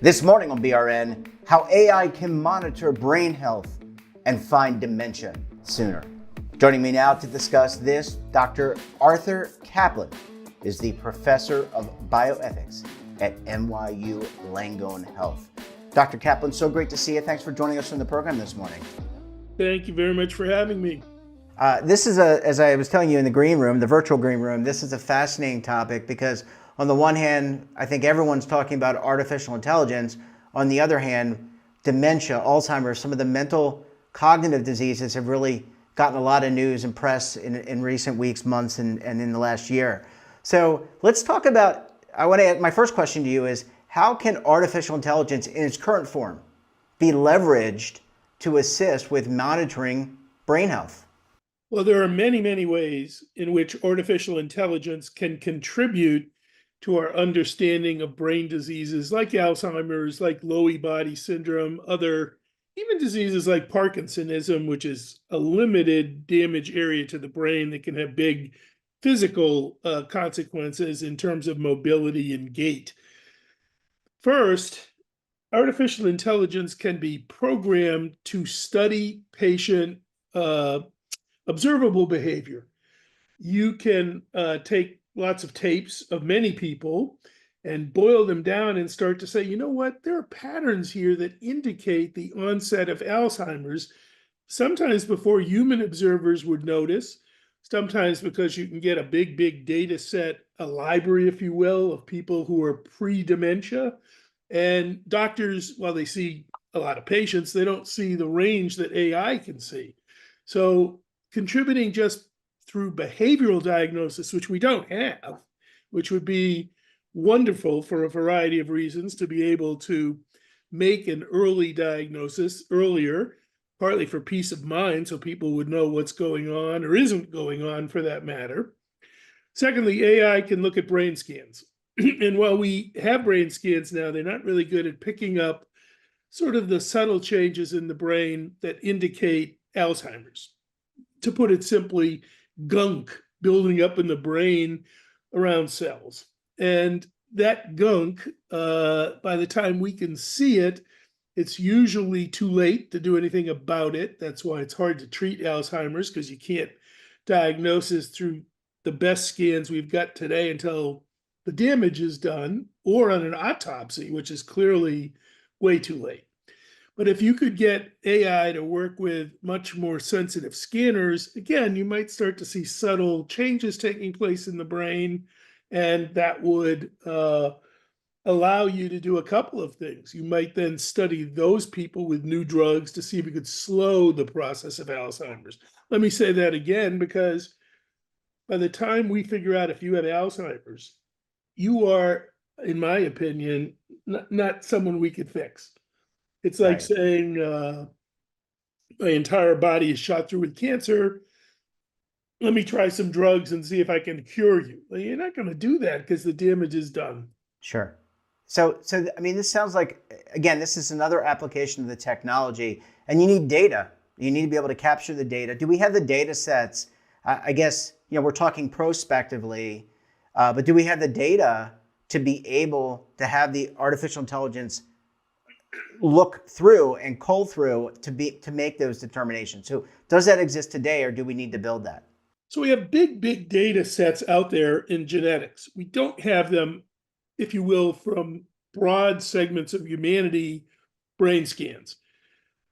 This morning on BRN, how AI can monitor brain health and find dementia sooner. Joining me now to discuss this, Dr. Arthur Caplan is the professor of bioethics at NYU Langone Health. Dr. Caplan, so great to see you. Thanks for joining us on the program this morning. Thank you very much for having me. This is as I was telling you in the green room, the virtual green room, this is a fascinating topic because on the one hand, I think everyone's talking about artificial intelligence. On the other hand, dementia, Alzheimer's, some of the mental cognitive diseases have really gotten a lot of news and press in recent weeks, months, and in the last year. So let's talk about, my first question to you is, how can artificial intelligence in its current form be leveraged to assist with monitoring brain health? Well, there are many, many ways in which artificial intelligence can contribute to our understanding of brain diseases like Alzheimer's, like Lewy body syndrome, other even diseases like Parkinsonism, which is a limited damage area to the brain that can have big physical consequences in terms of mobility and gait. First, artificial intelligence can be programmed to study patient observable behavior. You can take lots of tapes of many people and boil them down and start to say, you know what, there are patterns here that indicate the onset of Alzheimer's, sometimes before human observers would notice, sometimes because you can get a big data set, a library, if you will, of people who are pre-dementia. And doctors, while they see a lot of patients, they don't see the range that AI can see. So contributing just through behavioral diagnosis, which we don't have, which would be wonderful for a variety of reasons to be able to make an early diagnosis earlier, partly for peace of mind, so people would know what's going on or isn't going on for that matter. Secondly, AI can look at brain scans. And while we have brain scans now, they're not really good at picking up sort of the subtle changes in the brain that indicate Alzheimer's. To put it simply, gunk building up in the brain around cells. And that gunk, by the time we can see it, it's usually too late to do anything about it. That's why it's hard to treat Alzheimer's, because you can't diagnose this through the best scans we've got today until the damage is done, or on an autopsy, which is clearly way too late. But if you could get AI to work with much more sensitive scanners, again, you might start to see subtle changes taking place in the brain, and that would allow you to do a couple of things. You might then study those people with new drugs to see if you could slow the process of Alzheimer's. Let me say that again, because by the time we figure out if you have Alzheimer's, you are, in my opinion, not someone we could fix. It's like saying my entire body is shot through with cancer. Let me try some drugs and see if I can cure you. Well, you're not going to do that because the damage is done. Sure. So I mean, this sounds like, again, this is another application of the technology, and you need data. You need to be able to capture the data. Do we have the data sets? I guess, we're talking prospectively, but do we have the data to be able to have the artificial intelligence look through and cull through to make those determinations? So does that exist today, or do we need to build that? So we have big data sets out there in genetics. We don't have them, if you will, from broad segments of humanity brain scans.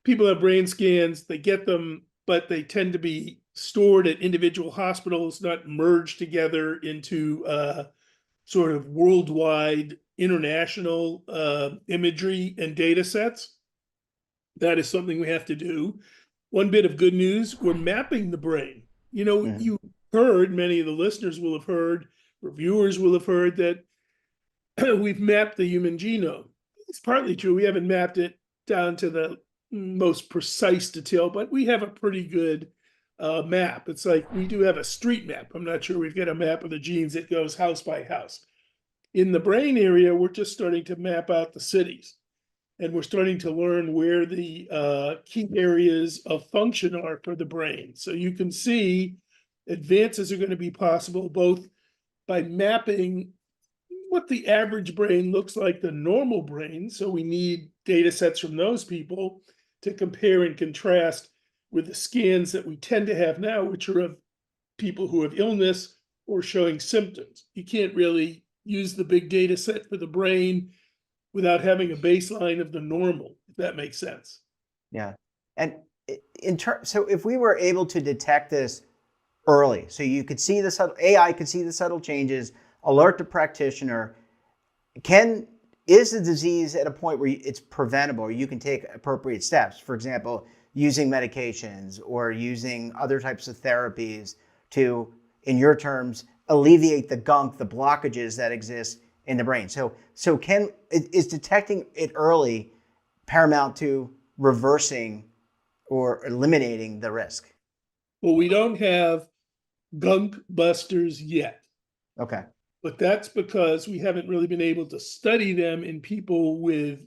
People have brain scans, they get them, but they tend to be stored at individual hospitals, not merged together into sort of worldwide international imagery and data sets. That is something we have to do. One bit of good news, we're mapping the brain. You heard, many of the listeners will have heard, reviewers will have heard that we've mapped the human genome. It's partly true. We haven't mapped it down to the most precise detail, but we have a pretty good map. It's like we do have a street map. I'm not sure we've got a map of the genes that goes house by house. In the brain area, we're just starting to map out the cities. And we're starting to learn where the key areas of function are for the brain. So you can see advances are going to be possible both by mapping what the average brain looks like, the normal brain. So we need data sets from those people to compare and contrast with the scans that we tend to have now, which are of people who have illness or showing symptoms. You can't really use the big data set for the brain without having a baseline of the normal, if that makes sense. Yeah. And so if we were able to detect this early, so you could see the subtle AI could see the subtle changes, alert the practitioner, can is the disease at a point where it's preventable, or you can take appropriate steps? For example, using medications or using other types of therapies to, in your terms, alleviate the gunk, the blockages that exist in the brain. So is detecting it early paramount to reversing or eliminating the risk? Well, we don't have gunk busters yet, Okay. but that's because we haven't really been able to study them in people with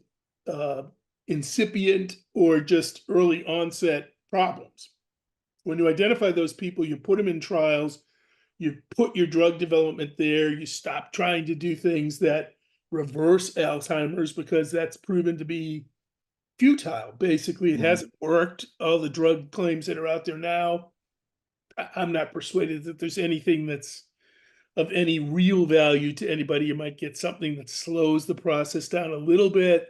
uh, incipient or just early onset problems. When you identify those people, you put them in trials, you put your drug development there, you stop trying to do things that reverse Alzheimer's because that's proven to be futile. Basically, it Hmm. hasn't worked. All the drug claims that are out there now, I'm not persuaded that there's anything that's of any real value to anybody. You might get something that slows the process down a little bit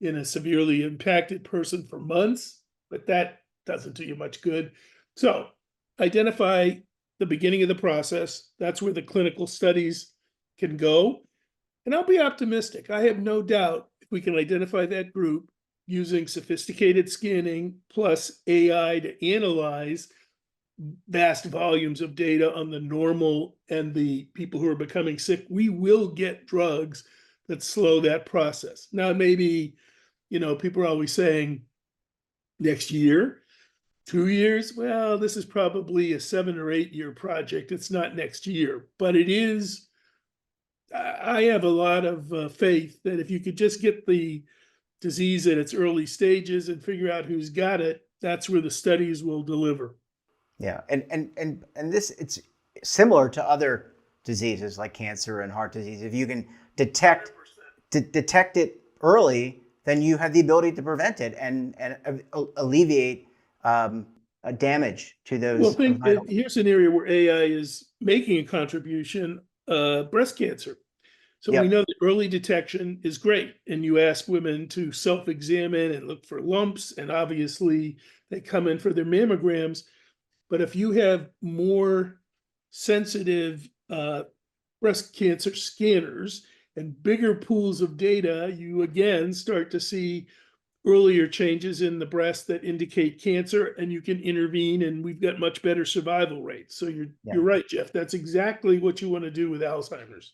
in a severely impacted person for months, but that doesn't do you much good. So identify the beginning of the process. That's where the clinical studies can go. And I'll be optimistic. I have no doubt if we can identify that group using sophisticated scanning plus AI to analyze vast volumes of data on the normal and the people who are becoming sick, we will get drugs that slow that process. Now, maybe, people are always saying next year, 2 years. Well, this is probably a 7 or 8 year project. It's not next year, but it is. I have a lot of faith that if you could just get the disease at its early stages and figure out who's got it, that's where the studies will deliver. Yeah. And this, it's similar to other diseases like cancer and heart disease. If you can detect it early, then you have the ability to prevent it and alleviate damage to Well, those vital. here's an area where AI is making a contribution, breast cancer. So we know Yep. that early detection is great, and you ask women to self-examine and look for lumps, and obviously they come in for their mammograms. But if you have more sensitive breast cancer scanners and bigger pools of data, you again start to see earlier changes in the breast that indicate cancer, and you can intervene, and we've got much better survival rates. So Yeah. you're right, Jeff. That's exactly what you want to do with Alzheimer's.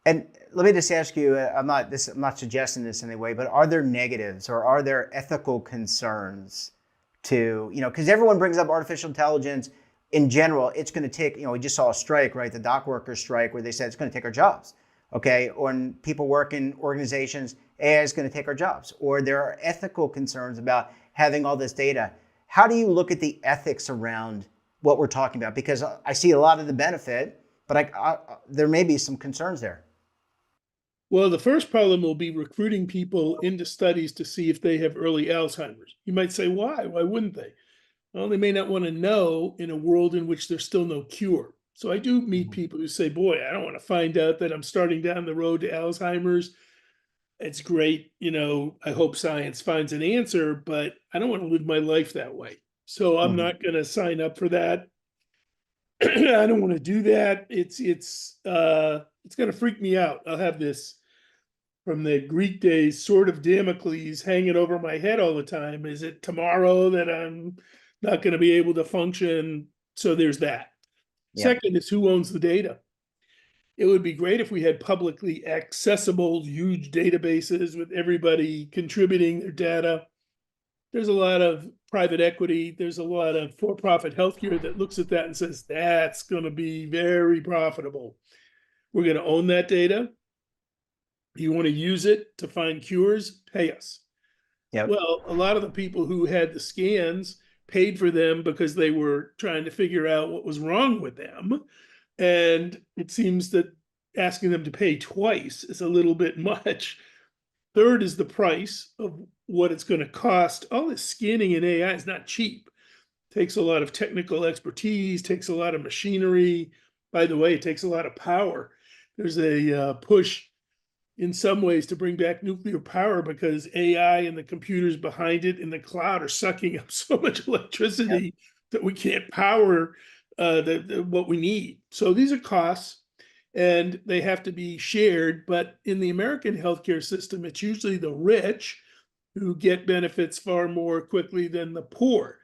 And let me just ask you, I'm not suggesting this in any way, but are there negatives or are there ethical concerns to, because everyone brings up artificial intelligence in general, it's going to take, we just saw a strike, right? The dock workers strike where they said it's going to take our jobs. Okay. Or when people work in organizations, AI is going to take our jobs. Or there are ethical concerns about having all this data. How do you look at the ethics around what we're talking about? Because I see a lot of the benefit, but there may be some concerns there. Well, the first problem will be recruiting people into studies to see if they have early Alzheimer's. You might say, why? Why wouldn't they? Well, they may not want to know in a world in which there's still no cure. So I do meet Mhm. people who say, boy, I don't want to find out that I'm starting down the road to Alzheimer's. It's great. I hope science finds an answer, but I don't want to live my life that way. So I'm Mhm. not going to sign up for that. I don't want to do that. It's going to freak me out. I'll have this from the Greek days, sword of Damocles hanging over my head all the time. Is it tomorrow that I'm not going to be able to function? So there's that. Yeah. Second is who owns the data. It would be great if we had publicly accessible, huge databases with everybody contributing their data. There's a lot of private equity, there's a lot of for profit healthcare that looks at that and says that's going to be very profitable. We're going to own that data. You want to use it to find cures? Pay us. Yep. Well, a lot of the people who had the scans paid for them because they were trying to figure out what was wrong with them. And it seems that asking them to pay twice is a little bit much. Third is the price of what it's going to cost. All this scanning in AI is not cheap. Takes a lot of technical expertise, takes a lot of machinery. By the way, it takes a lot of power. There's a push in some ways to bring back nuclear power because AI and the computers behind it in the cloud are sucking up so much electricity that we can't power what we need. So these are costs and they have to be shared. But in the American healthcare system, it's usually the rich who get benefits far more quickly than the poor.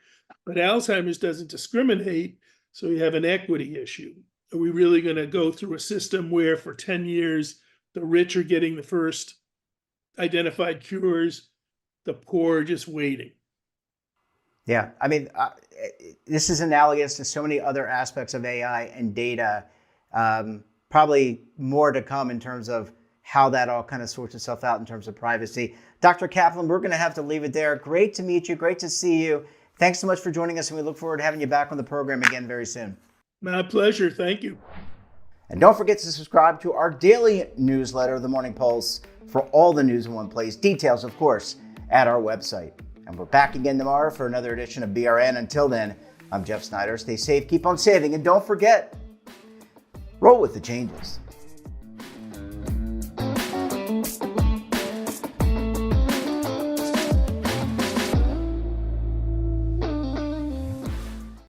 But Alzheimer's doesn't discriminate, so you have an equity issue. Are we really going to go through a system where for 10 years, the rich are getting the first identified cures, the poor are just waiting? Yeah, I mean, this is analogous to so many other aspects of AI and data. Probably more to come in terms of how that all kind of sorts itself out in terms of privacy. Dr. Caplan, we're going to have to leave it there. Great to meet you. Great to see you. Thanks so much for joining us, and we look forward to having you back on the program again very soon. My pleasure. Thank you. And don't forget to subscribe to our daily newsletter, The Morning Pulse, for all the news in one place. Details, of course, at our website. And we're back again tomorrow for another edition of BRN. Until then, I'm Jeff Snyder. Stay safe, keep on saving, and don't forget, roll with the changes.